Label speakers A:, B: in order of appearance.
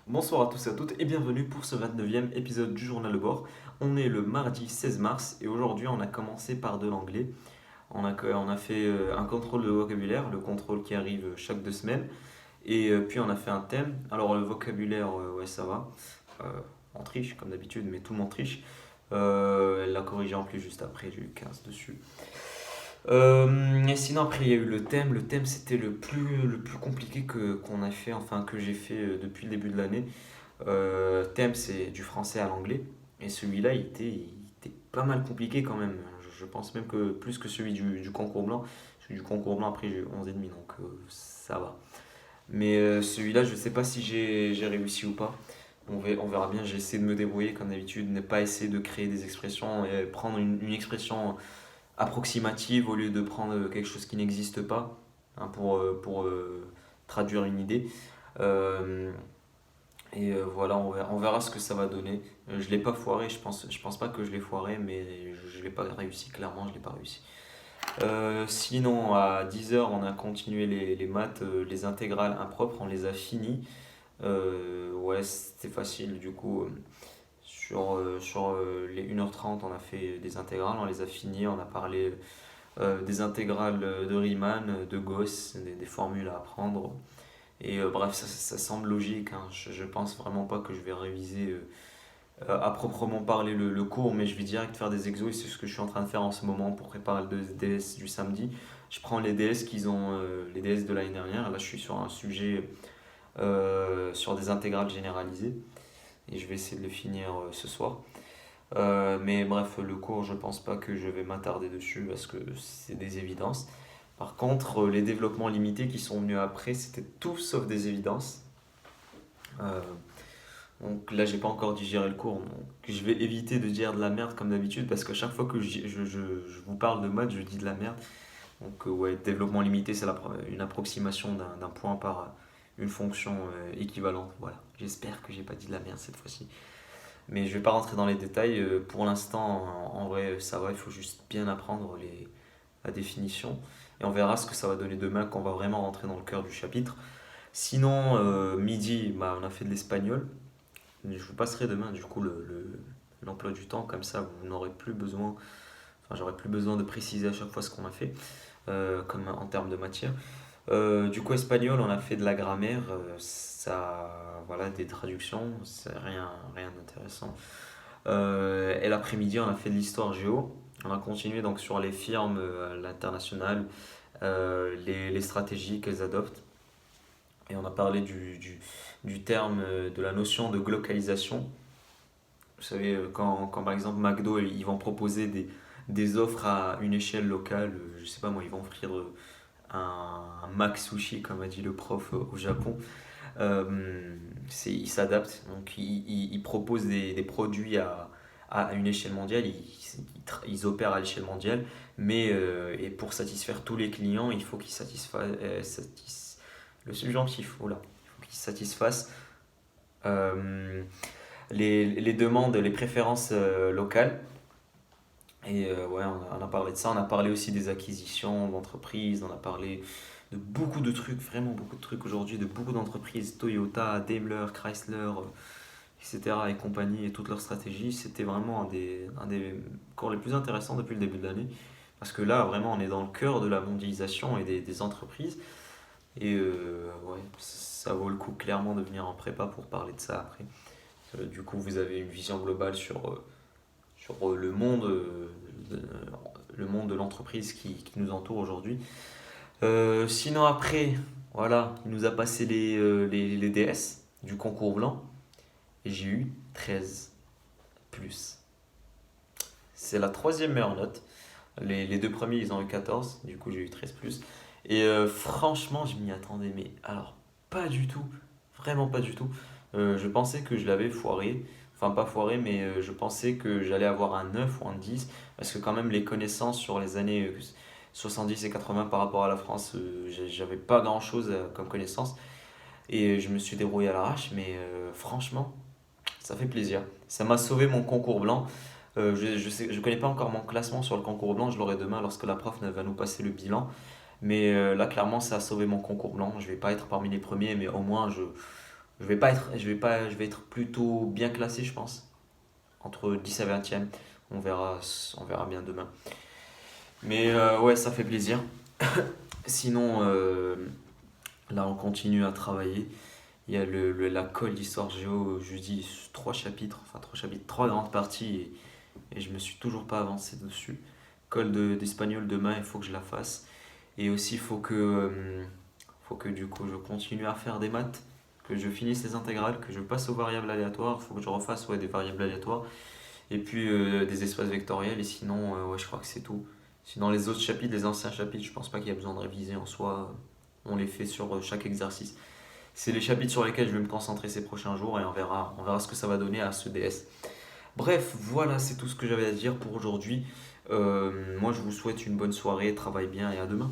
A: Bonsoir à tous et à toutes et bienvenue pour ce 29e épisode du journal de bord. On est le mardi 16 mars et aujourd'hui on a commencé par de l'anglais. On a fait un contrôle de vocabulaire, le contrôle qui arrive chaque 2 semaines. Et puis on a fait un thème. Alors le vocabulaire, ouais ça va. Euh, on triche comme d'habitude, mais tout le monde triche. Elle l'a corrigé en plus juste après, j'ai eu 15 dessus. Et sinon, après, il y a eu le thème. Le thème, c'était le plus compliqué qu'on a fait, enfin, que j'ai fait depuis le début de l'année. Thème, c'est du français à l'anglais. Et celui-là, il était pas mal compliqué quand même. Je pense même que plus que celui du concours blanc. Celui du concours blanc, après, j'ai eu 11,5, donc ça va. Mais celui-là, je sais pas si j'ai réussi ou pas. On verra bien. J'ai essayé de me débrouiller comme d'habitude, ne pas essayer de créer des expressions et prendre une expression approximative au lieu de prendre quelque chose qui n'existe pas hein, pour traduire une idée. Euh, voilà, on verra ce que ça va donner. Je l'ai pas foiré, je pense pas que je l'ai foiré, mais je l'ai pas réussi, clairement, je l'ai pas réussi. Sinon, à 10 heures on a continué les maths, les intégrales impropres, on les a finis. Ouais, c'était facile, du coup, sur les 1h30 on a fait des intégrales, on les a finies, on a parlé des intégrales de Riemann, de Gauss, des formules à apprendre. Et bref, ça semble logique, hein. Je pense vraiment pas que je vais réviser à proprement parler le cours, mais je vais direct faire des exos et c'est ce que je suis en train de faire en ce moment pour préparer le DS du samedi. Je prends les DS les DS de l'année dernière. Là, je suis sur un sujet sur des intégrales généralisées et je vais essayer de le finir ce soir. Mais bref, le cours, je pense pas que je vais m'attarder dessus parce que c'est des évidences. Par contre, les développements limités qui sont venus après, c'était tout sauf des évidences. Euh, donc là, j'ai pas encore digéré le cours. Donc je vais éviter de dire de la merde comme d'habitude parce qu'à chaque fois que je vous parle de maths, je dis de la merde. Donc ouais, développement limité, c'est une approximation d'un point par une fonction équivalente. Voilà. J'espère que j'ai pas dit de la merde cette fois-ci. Mais je vais pas rentrer dans les détails. Pour l'instant, en vrai, ça va. Il faut juste bien apprendre la définition. Et on verra ce que ça va donner demain quand on va vraiment rentrer dans le cœur du chapitre. Sinon, midi, bah, on a fait de l'espagnol. Je vous passerai demain du coup l'emploi du temps, comme ça vous n'aurez plus besoin, enfin j'aurai plus besoin de préciser à chaque fois ce qu'on a fait, comme en termes de matière. Du coup espagnol, on a fait de la grammaire, voilà, des traductions, c'est rien d'intéressant. Et l'après-midi, on a fait de l'histoire géo. On a continué donc sur les firmes à l'international, les stratégies qu'elles adoptent. Et on a parlé du terme, de la notion de glocalisation. Vous savez, quand par exemple McDo, ils vont proposer des offres à une échelle locale, je sais pas moi, ils vont offrir un Mac Sushi, comme a dit le prof au Japon. Ils s'adaptent, donc ils proposent des produits à une échelle mondiale, ils opèrent à l'échelle mondiale, mais et pour satisfaire tous les clients, il faut qu'ils le subjonctif, voilà, il faut qu'ils satisfassent euh, les demandes, les préférences locales. Et ouais, on a parlé de ça, on a parlé aussi des acquisitions d'entreprises, on a parlé de beaucoup de trucs, vraiment beaucoup de trucs aujourd'hui, de beaucoup d'entreprises, Toyota, Daimler, Chrysler, etc. et compagnie, et toutes leurs stratégies. C'était vraiment un des cours les plus intéressants depuis le début de l'année. Parce que là, vraiment, on est dans le cœur de la mondialisation et des entreprises. Et ouais, ça vaut le coup clairement de venir en prépa pour parler de ça après. Du coup, vous avez une vision globale sur de, le monde de l'entreprise qui nous entoure aujourd'hui. Sinon après, voilà, il nous a passé les DS du concours blanc et j'ai eu 13 plus. C'est la troisième meilleure note. Les deux premiers, ils ont eu 14, du coup j'ai eu 13 plus. Et franchement, je m'y attendais, mais alors pas du tout, vraiment pas du tout. Je pensais que je l'avais foiré, enfin pas foiré, mais je pensais que j'allais avoir un 9 ou un 10, parce que quand même les connaissances sur les années 70 et 80 par rapport à la France, j'avais pas grand-chose comme connaissance, et je me suis débrouillé à l'arrache, mais franchement, ça fait plaisir. Ça m'a sauvé mon concours blanc. Je connais pas encore mon classement sur le concours blanc, je l'aurai demain lorsque la prof va nous passer le bilan. Mais là, clairement, ça a sauvé mon concours blanc. Je vais pas être parmi les premiers, mais au moins, Je vais être plutôt bien classé, je pense, entre 10 à 20e. On verra bien demain. Mais ouais, ça fait plaisir. Sinon, là, on continue à travailler. Il y a la colle d'histoire géo jeudi, trois chapitres, trois grandes parties et je me suis toujours pas avancé dessus. D'espagnol demain, il faut que je la fasse. Et aussi, faut que du coup je continue à faire des maths, que je finisse les intégrales, que je passe aux variables aléatoires. Il faut que je refasse ouais, des variables aléatoires et puis des espaces vectoriels. Et sinon, ouais, je crois que c'est tout. Sinon, les autres chapitres, les anciens chapitres, je pense pas qu'il y a besoin de réviser en soi. On les fait sur chaque exercice. C'est les chapitres sur lesquels je vais me concentrer ces prochains jours et on verra ce que ça va donner à ce DS. Bref, voilà, c'est tout ce que j'avais à dire pour aujourd'hui. Moi, je vous souhaite une bonne soirée, travaille bien et à demain.